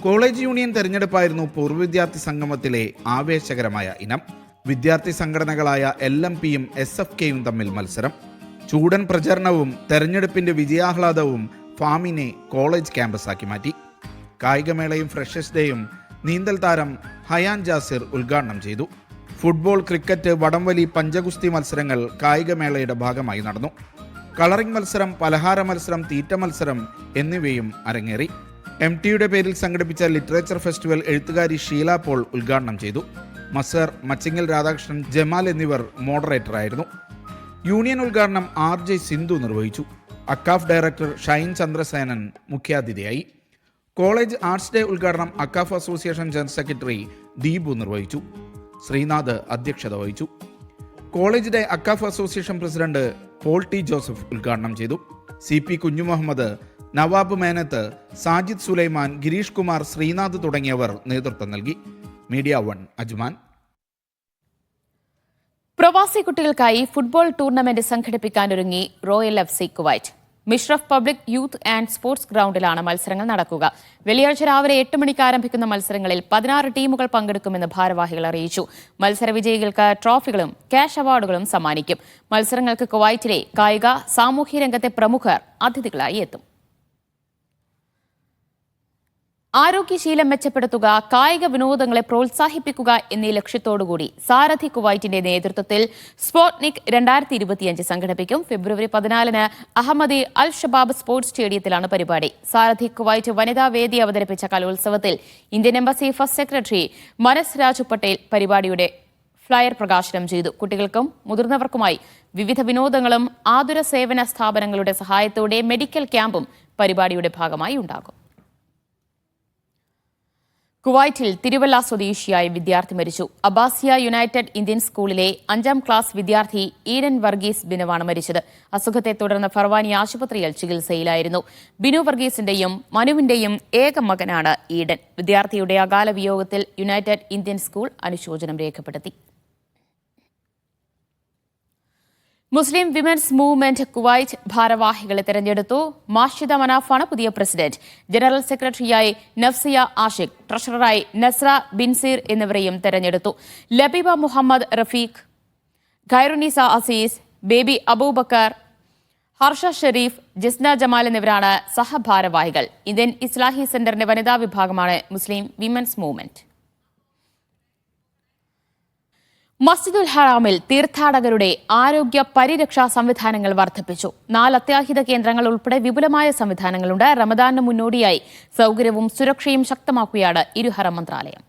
[SPEAKER 5] കോളേജ് യൂണിയൻ തെരഞ്ഞെടുപ്പായിരുന്നു പൂർവ്വ വിദ്യാർത്ഥി സംഗമത്തിലെ ആവേശകരമായ ഇനം. വിദ്യാർത്ഥി സംഘടനകളായ LMPയും SFKയും തമ്മിൽ മത്സരം. ചൂടൻ പ്രചരണവും തെരഞ്ഞെടുപ്പിന്റെ വിജയാഹ്ലാദവും ഫാമിനെ കോളേജ് ക്യാമ്പസാക്കി മാറ്റി. കായികമേളയും ഫ്രഷേഴ്സ് ഡേയും നീന്തൽ താരം ഹയാൻ ജാസിർ ഉദ്ഘാടനം ചെയ്തു. ഫുട്ബോൾ, ക്രിക്കറ്റ്, വടംവലി, പഞ്ചഗുസ്തി മത്സരങ്ങൾ കായികമേളയുടെ ഭാഗമായി നടന്നു. കളറിംഗ് മത്സരം, പലഹാര മത്സരം, തീറ്റ മത്സരം എന്നിവയും അരങ്ങേറി. MTയുടെ പേരിൽ സംഘടിപ്പിച്ച ലിറ്ററേച്ചർ ഫെസ്റ്റിവൽ എഴുത്തുകാരി ഷീല പോൾ ഉദ്ഘാടനം ചെയ്തു. മസർ, മച്ചിങ്ങൽ രാധാകൃഷ്ണൻ, ജമാൽ എന്നിവർ മോഡറേറ്ററായിരുന്നു. യൂണിയൻ ഉദ്ഘാടനം RJ സിന്ധു നിർവഹിച്ചു. അക്കാഫ് ഡയറക്ടർ ഷൈൻ ചന്ദ്രസേനൻ മുഖ്യാതിഥിയായി. കോളേജ് ആർട്സ് ഡേ ഉദ്ഘാടനം AKCAF association general secretary Deepu നിർവഹിച്ചു. ശ്രീനാഥ് അധ്യക്ഷത വഹിച്ചു. College day AKCAF association president Paul T. Joseph ഉദ്ഘാടനം ചെയ്തു. CP കുഞ്ഞുമുഹമ്മദ്, നവാബ് മേനത്ത്, സാജിദ് സുലൈമാൻ, ഗിരീഷ് കുമാർ, ശ്രീനാഥ് തുടങ്ങിയവർ നേതൃത്വം നൽകി. Media 1 Ajman.
[SPEAKER 1] പ്രവാസി കുട്ടികൾക്കായി ഫുട്ബോൾ ടൂർണമെന്റ് സംഘടിപ്പിക്കാനൊരുങ്ങി royal FC Kuwait. Mishref public youth and sports ഗ്രൗണ്ടിലാണ് മത്സരങ്ങൾ നടക്കുക. വെള്ളിയാഴ്ച രാവിലെ 8 മണിക്ക് ആരംഭിക്കുന്ന മത്സരങ്ങളിൽ 16 ടീമുകൾ പങ്കെടുക്കുമെന്ന് ഭാരവാഹികൾ അറിയിച്ചു. മത്സര വിജയികൾക്ക് ട്രോഫികളും ക്യാഷ് അവാർഡുകളും സമ്മാനിക്കും. മത്സരങ്ങൾക്ക് കുവൈറ്റിലെ കായിക സാമൂഹ്യ രംഗത്തെ പ്രമുഖർ അതിഥികളായി എത്തും. ആരോഗ്യശീലം മെച്ചപ്പെടുത്തുക, കായിക വിനോദങ്ങളെ പ്രോത്സാഹിപ്പിക്കുക എന്നീ ലക്ഷ്യത്തോടുകൂടി സാരഥി കുവൈറ്റിന്റെ നേതൃത്വത്തിൽ സ്പോട്നിക് 2025 സംഘടിപ്പിക്കും. ഫെബ്രുവരി 14 അഹമ്മദി അൽ ഷബാബ് സ്പോർട്സ് സ്റ്റേഡിയത്തിലാണ് പരിപാടി. സാരഥി കുവൈറ്റ് വനിതാ വേദി അവതരിപ്പിച്ച കലോത്സവത്തിൽ ഇന്ത്യൻ എംബസി ഫസ്റ്റ് സെക്രട്ടറി മനസ് രാജു പട്ടേൽ പരിപാടിയുടെ ഫ്ലയർ പ്രകാശനം ചെയ്തു. കുട്ടികൾക്കും മുതിർന്നവർക്കുമായി വിവിധ വിനോദങ്ങളും ആതുര സേവന സ്ഥാപനങ്ങളുടെ സഹായത്തോടെ മെഡിക്കൽ ക്യാമ്പും പരിപാടിയുടെ ഭാഗമായി ഉണ്ടാകും. കുവൈറ്റിൽ തിരുവല്ല സ്വദേശിയായ വിദ്യാർത്ഥി മരിച്ചു. അബ്ബാസിയ യുണൈറ്റഡ് ഇന്ത്യൻ സ്കൂളിലെ 5ാം ക്ലാസ് വിദ്യാർത്ഥി ഈഡൻ വർഗീസ് ബിനുവാണ് മരിച്ചത്. അസുഖത്തെ തുടർന്ന് ഫർവാനി ആശുപത്രിയിൽ ചികിത്സയിലായിരുന്നു. ബിനു വർഗീസിന്റെയും മനുവിന്റെയും ഏക മകനാണ് ഈഡൻ. വിദ്യാർത്ഥിയുടെ അകാല വിയോഗത്തിൽ യുണൈറ്റഡ് ഇന്ത്യൻ സ്കൂൾ അനുശോചനം രേഖപ്പെടുത്തി. മുസ്ലിം വിമൻസ് മൂവ്മെന്റ് കുവൈറ്റ് ഭാരവാഹികളെ തെരഞ്ഞെടുത്തു. മാഷിദ മനാഫാണ് പുതിയ പ്രസിഡന്റ്. ജനറൽ സെക്രട്ടറിയായി നഫ്സിയ ആഷിഖ്, ട്രഷററായി നസ്ര ബിൻസീർ എന്നിവരെയും തെരഞ്ഞെടുത്തു. ലബീബ മുഹമ്മദ് റഫീഖ്, ഖൈറുനിസ അസീസ്, ബേബി അബൂബക്കർ, ഹർഷ ഷെരീഫ്, ജിസ്ന ജമാൽ എന്നിവരാണ് സഹഭാരവാഹികൾ. ഇന്ത്യൻ ഇസ്ലാഹി സെന്ററിന്റെ വനിതാ വിഭാഗമാണ് മുസ്ലിം വിമൻസ് മൂവ്മെന്റ്. മസ്ജിദുൽ ഹറാമിൽ തീർത്ഥാടകരുടെ ആരോഗ്യ പരിരക്ഷാ സംവിധാനങ്ങൾ വർദ്ധിപ്പിച്ചു. 4 അത്യാഹിത കേന്ദ്രങ്ങൾ ഉൾപ്പെടെ വിപുലമായ സംവിധാനങ്ങളുണ്ട്. റമദാനിന് മുന്നോടിയായി സൗകര്യവും സുരക്ഷയും ശക്തമാക്കുകയാണ് ഇരുഹറം മന്ത്രാലയം.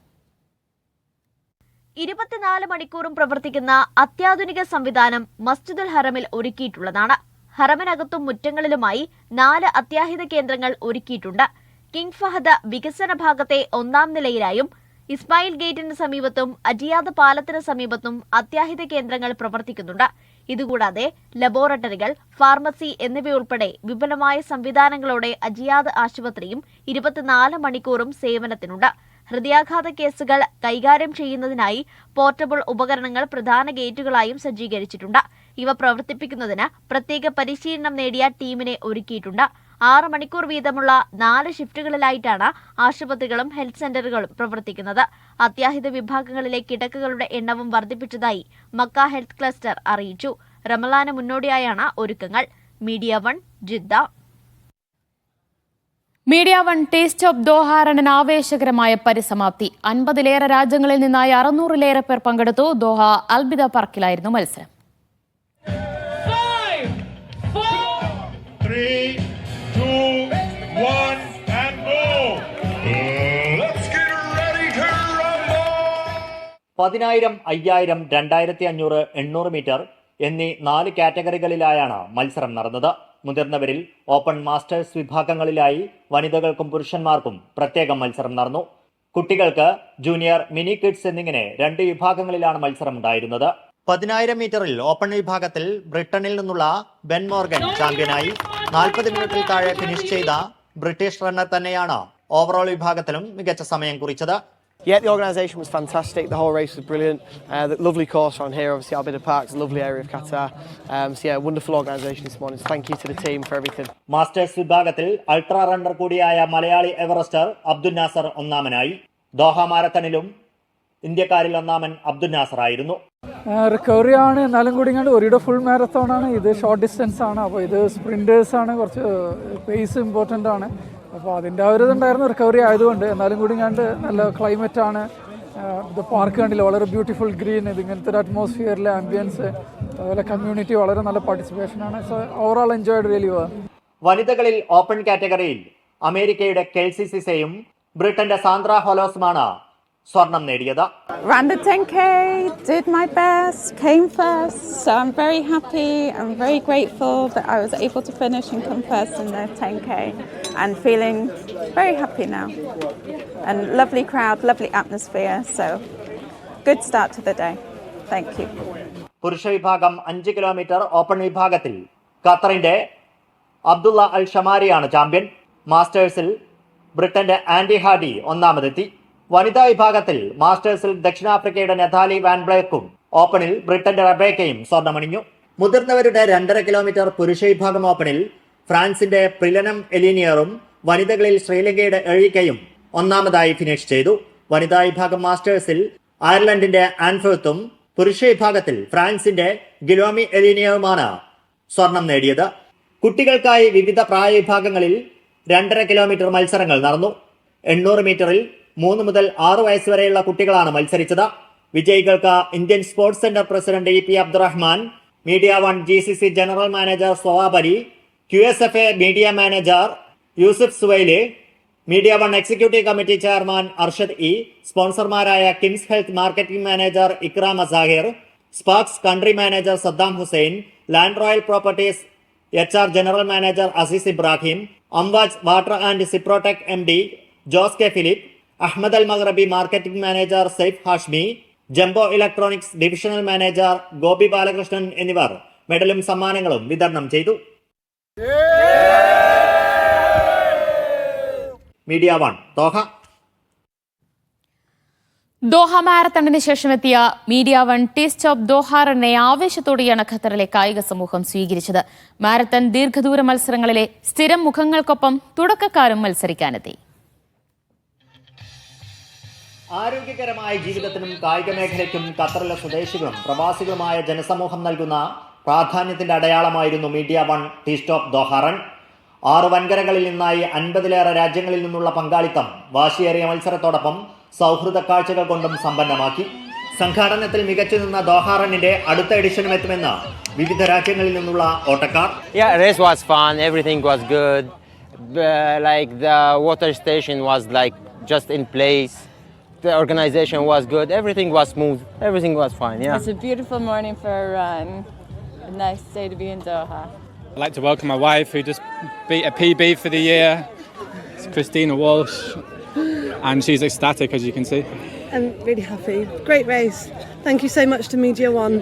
[SPEAKER 6] 24 മണിക്കൂറും പ്രവർത്തിക്കുന്ന അത്യാധുനിക സംവിധാനം മസ്ജിദുൽ ഹറമിൽ ഒരുക്കിയിട്ടുള്ളതാണ്. ഹറമിനകത്തും മുറ്റങ്ങളിലുമായി 4 അത്യാഹിത കേന്ദ്രങ്ങൾ ഒരുക്കിയിട്ടുണ്ട്. കിങ് ഫഹദ് വികസന ഭാഗത്തെ 1ാം നിലയിലായും ഇസ്മായിൽ ഗേറ്റിന് സമീപത്തും അജിയാദ് പാലത്തിന് സമീപത്തും അത്യാഹിത കേന്ദ്രങ്ങൾ പ്രവർത്തിക്കുന്നുണ്ട്. ഇതുകൂടാതെ ലബോറട്ടറികൾ, ഫാർമസി എന്നിവയുൾപ്പെടെ വിപുലമായ സംവിധാനങ്ങളോടെ അജിയാദ് ആശുപത്രിയും 24 മണിക്കൂറും സേവനത്തിനുണ്ട്. ഹൃദയാഘാത കേസുകൾ കൈകാര്യം ചെയ്യുന്നതിനായി പോർട്ടബിൾ ഉപകരണങ്ങൾ പ്രധാന ഗേറ്റുകളായും സജ്ജീകരിച്ചിട്ടുണ്ട്. ഇവ പ്രവർത്തിപ്പിക്കുന്നതിന് പ്രത്യേക പരിശീലനം നേടിയ ടീമിനെ ഒരുക്കിയിട്ടുണ്ട്. 6 മണിക്കൂർ വീതമുള്ള 4 ഷിഫ്റ്റുകളിലായിട്ടാണ് ആശുപത്രികളും ഹെൽത്ത് സെന്ററുകളും പ്രവർത്തിക്കുന്നത്. അത്യാഹിത വിഭാഗങ്ങളിലെ കിടക്കകളുടെ എണ്ണവും വർദ്ധിപ്പിച്ചതായി മക്ക ഹെൽത്ത് ക്ലസ്റ്റർ അറിയിച്ചു. റമളാന് മുന്നോടിയായാണ് ഒരുക്കങ്ങൾ. Media 1 Jeddah.
[SPEAKER 1] Media 1 taste of Doha റണ്ണിന് ആവേശകരമായ പരിസമാപ്തി. 50ലേറെ രാജ്യങ്ങളിൽ നിന്നായി 600ലേറെ പേർ പങ്കെടുത്തു. ദോഹ അൽബിദ പാർക്കിലായിരുന്നു മത്സരം.
[SPEAKER 7] 5, 4, 3, 2, 1 and go. Let's get ready to rumble.
[SPEAKER 8] 10,000, 5,000, 2,500, 800 metre എന്നീ 4 കാറ്റഗറികളിലായാണ് മത്സരം നടന്നത്. മുതിർന്നവരിൽ ഓപ്പൺ മാസ്റ്റേഴ്സ് വിഭാഗങ്ങളിലായി വനിതകൾക്കും പുരുഷന്മാർക്കും പ്രത്യേകം മത്സരം നടന്നു. കുട്ടികൾക്ക് ജൂനിയർ, മിനി കിഡ്സ് എന്നിങ്ങനെ 2 വിഭാഗങ്ങളിലാണ് മത്സരം ഉണ്ടായിരുന്നത്. 10,000 മീറ്ററിൽ ഓപ്പൺ വിഭാഗത്തിൽ ബ്രിട്ടനിൽ നിന്നുള്ള ബെൻ മോർഗൻ ചാമ്പ്യനായി. 40 മിനിറ്റിൽ താഴെ ഫിനിഷ് ചെയ്ത ബ്രിട്ടീഷ് റണ്ണർ തന്നെയാണ് ഓവറോൾ വിഭാഗത്തിലും മികച്ച സമയം കുറിച്ചത്.
[SPEAKER 9] Yeah, the organisation was fantastic. The whole race was brilliant. The lovely course around here, obviously Albida Park is a lovely area of Qatar. So yeah, wonderful organisation this morning. So thank you to the team for everything.
[SPEAKER 8] Masters വിഭാഗത്തിൽ ultra runner കൂടിയായ Malayali എവറസ്റ്റർ Abdul Nasar ഒന്നാമനായി. Doha മാരത്തണിലും ഇന്ത്യക്കാരിൽ ഒന്നാമൻ അബ്ദുൽ നാസർ ആയിരുന്നു.
[SPEAKER 10] Recovery ആണ്, എന്നാലും കൂടി ഒരിടെ full marathon ആണ്. ഇത് short distance ആണ്. അപ്പോൾ ഇത് സ്പ്രിൻറ്റേഴ്സ് ആണ്, കുറച്ച് പേസ് ഇമ്പോർട്ടൻ്റ് ആണ്. അപ്പോൾ അതിൻ്റെ ആ ഒരു ഇതുണ്ടായിരുന്നു റിക്കവറി ആയതുകൊണ്ട്. എന്നാലും കൂടി നല്ല ക്ലൈമറ്റ് ആണ്. ഇത് പാർക്ക് കണ്ടില്ല, വളരെ ബ്യൂട്ടിഫുൾ ഗ്രീൻ. ഇത് ഇങ്ങനത്തെ ഒരു അറ്റ്മോസ്ഫിയറിലെ ആംബിയൻസ്, അതുപോലെ കമ്മ്യൂണിറ്റി വളരെ നല്ല പാർട്ടിസിപ്പേഷൻ ആണ്. So overall enjoyed really well.
[SPEAKER 8] വനിതകളിൽ ഓപ്പൺ കാറ്റഗറിയിൽ അമേരിക്കയുടെ കെൽസി സിസയും ബ്രിട്ടന്റെ സാന്ദ്ര ഹോലോസുമാണ് സ്വർണം നേടിയത്.
[SPEAKER 11] Ran the 10K, did my best, came first, so I'm very happy. I'm very grateful that I was able to finish and come first in the 10K and feeling very happy now. And lovely crowd, lovely atmosphere, so good start to the day. Thank you.
[SPEAKER 8] പുരുഷ വിഭാഗം 5 kilometre open വിഭാഗത്തിൽ ഖത്തറിന്റെ അബ്ദുള്ള അൽ ഷമാരിയാണ് champion. മാസ്റ്റേഴ്സിൽ ബ്രിട്ടന്റെ Andy ഹാഡി ഒന്നാമതെത്തി. വനിതാ വിഭാഗത്തിൽ മാസ്റ്റേഴ്സിൽ ദക്ഷിണാഫ്രിക്കയുടെ നെഥാലി van ബ്ലേക്കും ഓപ്പണിൽ ബ്രിട്ടന്റെ റബേക്കയും സ്വർണ്ണമണിഞ്ഞു. മുതിർന്നവരുടെ 2.5 കിലോമീറ്റർ പുരുഷ വിഭാഗം ഓപ്പണിൽ ഫ്രാൻസിന്റെ പ്രിലനം എലിനിയറും വനിതകളിൽ ശ്രീലങ്കയുടെ എഴിക്കയും ഒന്നാമതായി ഫിനിഷ് ചെയ്തു. വനിതാ വിഭാഗം മാസ്റ്റേഴ്സിൽ അയർലൻഡിന്റെ ആൻഫേർത്തും പുരുഷ വിഭാഗത്തിൽ ഫ്രാൻസിന്റെ ഗിലോമി എലിനിയറുമാണ് സ്വർണം നേടിയത്. കുട്ടികൾക്കായി വിവിധ പ്രായവിഭാഗങ്ങളിൽ 2.5 കിലോമീറ്റർ മത്സരങ്ങൾ നടന്നു. 800 മീറ്ററിൽ 3 മുതൽ 6 വയസ്സ് വരെയുള്ള കുട്ടികളാണ് മത്സരിച്ചത്. വിജയികൾക്ക് Indian sports centre president E P Abdurahman, media one GCC general manager Sowab Ali, QSFA media manager Yusuf Suwaileh, media one executive committee chairman Arshad E, സ്പോൺസർമാരായ KIMS health marketing manager Ikram Azahir, Sparks country manager Saddam Hussain, land royal properties HR general manager Aziz Ibrahim, Amwaj water and Ciprotech MD Jose K Philip, Ahmed al Maghrebi marketing manager Saif Hashmi, Jumbo electronics divisional manager Gopi Balakrishnan എന്നിവർ മെഡലും സമ്മാനങ്ങളും വിതരണം ചെയ്തു. Media one Doha.
[SPEAKER 1] Doha മാരത്തണിന് ശേഷം എത്തിയ media one tea stop Doha റണ്ണെ ആവേശത്തോടെയാണ് ഖത്തറിലെ കായിക സമൂഹം സ്വീകരിച്ചത്. മാരത്തൺ ദീർഘദൂര മത്സരങ്ങളിലെ സ്ഥിരം മുഖങ്ങൾക്കൊപ്പം തുടക്കക്കാരും മത്സരിക്കാനെത്തി.
[SPEAKER 8] ആരോഗ്യകരമായ ജീവിതത്തിനും കായിക മേഖലയ്ക്കും ഖത്തറിലെ സ്വദേശികളും പ്രവാസികളുമായ ജനസമൂഹം നൽകുന്ന പ്രാധാന്യത്തിന്റെ അടയാളമായിരുന്നു media one tea stop Doha run. 6 വൻകരകളിൽ നിന്നായി 50-ലേറെ രാജ്യങ്ങളിൽ നിന്നുള്ള പങ്കാളിത്തം വാശിയേറിയ മത്സരത്തോടൊപ്പം സൗഹൃദ കാഴ്ചകൾ കൊണ്ടും സമ്പന്നമാക്കി. സംഘാടനത്തിൽ മികച്ചു നിന്ന ദോഹ റണ്ണിന്റെ അടുത്ത എഡിഷനും എത്തുമെന്ന് വിവിധ രാജ്യങ്ങളിൽ നിന്നുള്ള ഓട്ടക്കാർ.
[SPEAKER 12] Yeah, race was fun. Everything was good. Like the water station was like just in place. The organization was good. Everything was smooth. Everything was fine. Yeah.
[SPEAKER 11] It's a beautiful morning for a run. A nice day to be in Doha.
[SPEAKER 10] I'd like to welcome my wife, who just beat a PB for the year. It's Christina Walsh, and she's ecstatic, as you can see.
[SPEAKER 11] I'm really happy. Great race. Thank you so much to Media One.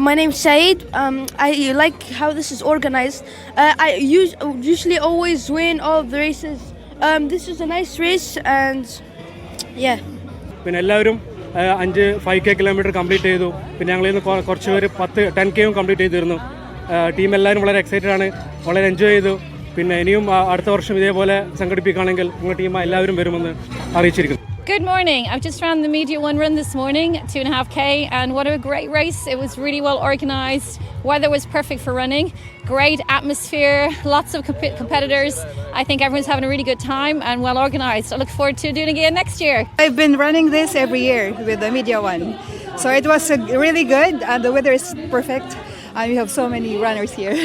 [SPEAKER 13] My name's Saeed. I like how this is organized. I usually always win all of the races. This is a nice race, and yeah.
[SPEAKER 10] പിന്നെ എല്ലാവരും 5K kilometre complete ചെയ്തു. പിന്നെ ഞങ്ങളിൽ നിന്ന് കുറച്ച് പേര് 10Kയും complete ചെയ്തിരുന്നു. Team എല്ലാവരും വളരെ എക്സൈറ്റഡ് ആണ്, വളരെ എൻജോയ് ചെയ്തു. പിന്നെ ഇനിയും അടുത്ത വർഷം ഇതേപോലെ സംഘടിപ്പിക്കുകയാണെങ്കിൽ നിങ്ങളുടെ ടീം എല്ലാവരും വരുമെന്ന് അറിയിച്ചിരിക്കുന്നു.
[SPEAKER 11] Good morning. I've just ran the Media One run this morning, 2.5K, and what a great race. It was really well organised. Weather was perfect for running. Great atmosphere, lots of competitors. I think everyone's having a really good time and well organised. I look forward to doing it again next year.
[SPEAKER 13] I've been running this every year with the Media One. So it was really good, and the weather is perfect, and we have so many runners here.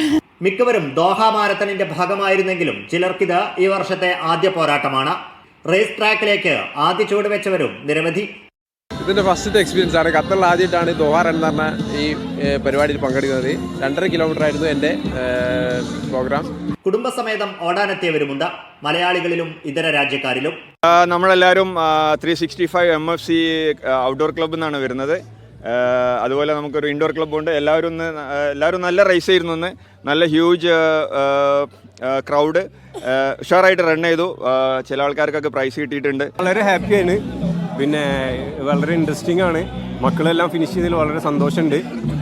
[SPEAKER 8] മിക്കവരും Doha മാരത്തണിന്റെ ഭാഗമായിരുന്നെങ്കിലും ചിലർക്കിത് ഈ വർഷത്തെ ആദ്യ പോരാട്ടമാണ്. Raise ട്രാക്കിലേക്ക് ആദ്യ ചുവട് വെച്ചവരും നിരവധി.
[SPEAKER 12] ഇതിന്റെ ഫസ്റ്റത്തെ എക്സ്പീരിയൻസ് ആണ്. ഖത്തറിൽ ആദ്യമായിട്ടാണ് ദോഹ റൺ എന്ന് പറഞ്ഞ ഈ പരിപാടിയിൽ പങ്കെടുക്കുന്നത്. 2.5 കിലോമീറ്റർ ആയിരുന്നു എൻ്റെ പ്രോഗ്രാം.
[SPEAKER 8] കുടുംബസമേതം ഓടാനെത്തിയവരുമുണ്ട്, മലയാളികളിലും ഇതര രാജ്യക്കാരിലും.
[SPEAKER 12] നമ്മളെല്ലാവരും 365 MFC ഔട്ട്ഡോർ ക്ലബ്ബിൽ നിന്നാണ് വരുന്നത്. അതുപോലെ നമുക്കൊരു ഇൻഡോർ ക്ലബ്ബുണ്ട്. എല്ലാവരും നല്ല റേസ് ആയിരുന്നു. ഇന്ന് നല്ല ഹ്യൂജ് ക്രൗഡ്, ഉഷാറായിട്ട് റൺ ചെയ്തു. ചില ആൾക്കാർക്കൊക്കെ പ്രൈസ് കിട്ടിയിട്ടുണ്ട്.
[SPEAKER 10] വളരെ ഹാപ്പിയാണ്. പിന്നെ വളരെ ഇൻട്രസ്റ്റിംഗ് ആണ്. മക്കളെല്ലാം ഫിനിഷ് ചെയ്തതിൽ വളരെ സന്തോഷമുണ്ട്.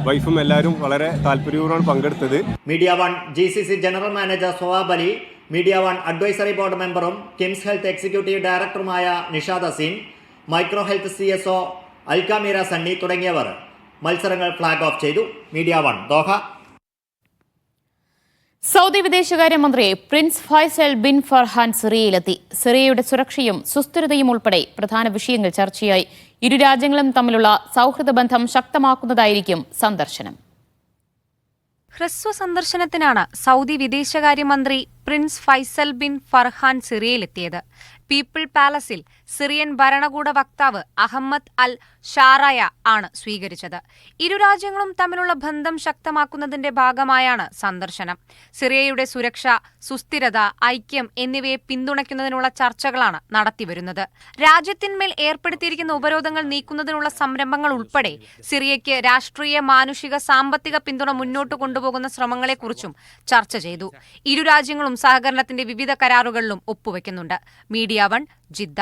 [SPEAKER 10] വൈഫും എല്ലാവരും വളരെ താല്പര്യപൂർവ്വമാണ് പങ്കെടുത്തത്.
[SPEAKER 8] Media one GCC general manager Sowab Ali, media one advisory board മെമ്പറും കിംസ് ഹെൽത്ത് എക്സിക്യൂട്ടീവ് ഡയറക്ടറുമായ Nishad Aseem, micro health CSO അൽക്കാമീര സണ്ണി തുടങ്ങിയവർ മത്സരങ്ങൾ ഫ്ലാഗ് ഓഫ് ചെയ്തു. Media one Doha.
[SPEAKER 1] സൗദി വിദേശകാര്യമന്ത്രി പ്രിൻസ് ഫൈസൽ ബിൻ ഫർഹാൻ സിറിയയിലെത്തി. സിറിയയുടെ സുരക്ഷയും സുസ്ഥിരതയും ഉൾപ്പെടെ പ്രധാന വിഷയങ്ങൾ ചർച്ചയായി. ഇരു രാജ്യങ്ങളും തമ്മിലുള്ള സൗഹൃദ ബന്ധം ശക്തമാക്കുന്നതായിരിക്കും സന്ദർശനം.
[SPEAKER 11] ഹ്രസ്വ സന്ദർശനത്തിനാണ് സൗദി വിദേശകാര്യമന്ത്രി പ്രിൻസ് ഫൈസൽ ബിൻ ഫർഹാൻ സിറിയയിലെത്തിയത്.
[SPEAKER 14] പീപ്പിൾ പാലസിൽ സിറിയൻ ഭരണകൂട വക്താവ് അഹമ്മദ് അൽ ഷാറായ ആണ് സ്വീകരിച്ചത്. ഇരു രാജ്യങ്ങളും തമ്മിലുള്ള ബന്ധം ശക്തമാക്കുന്നതിന്റെ ഭാഗമായാണ് സന്ദർശനം. സിറിയയുടെ സുരക്ഷ, സുസ്ഥിരത, ഐക്യം എന്നിവയെ പിന്തുണയ്ക്കുന്നതിനുള്ള ചർച്ചകളാണ് നടത്തിവരുന്നത്. രാജ്യത്തിന്മേൽ ഏർപ്പെടുത്തിയിരിക്കുന്ന ഉപരോധങ്ങൾ നീക്കുന്നതിനുള്ള സംരംഭങ്ങൾ ഉൾപ്പെടെ സിറിയയ്ക്ക് രാഷ്ട്രീയ, മാനുഷിക, സാമ്പത്തിക പിന്തുണ മുന്നോട്ട് കൊണ്ടുപോകുന്ന ശ്രമങ്ങളെക്കുറിച്ചും ചർച്ച ചെയ്തു. ഇരു രാജ്യങ്ങളും സഹകരണത്തിന്റെ വിവിധ കരാറുകളിലും ഒപ്പുവെക്കുന്നുണ്ട്. Media 1, Jeddah.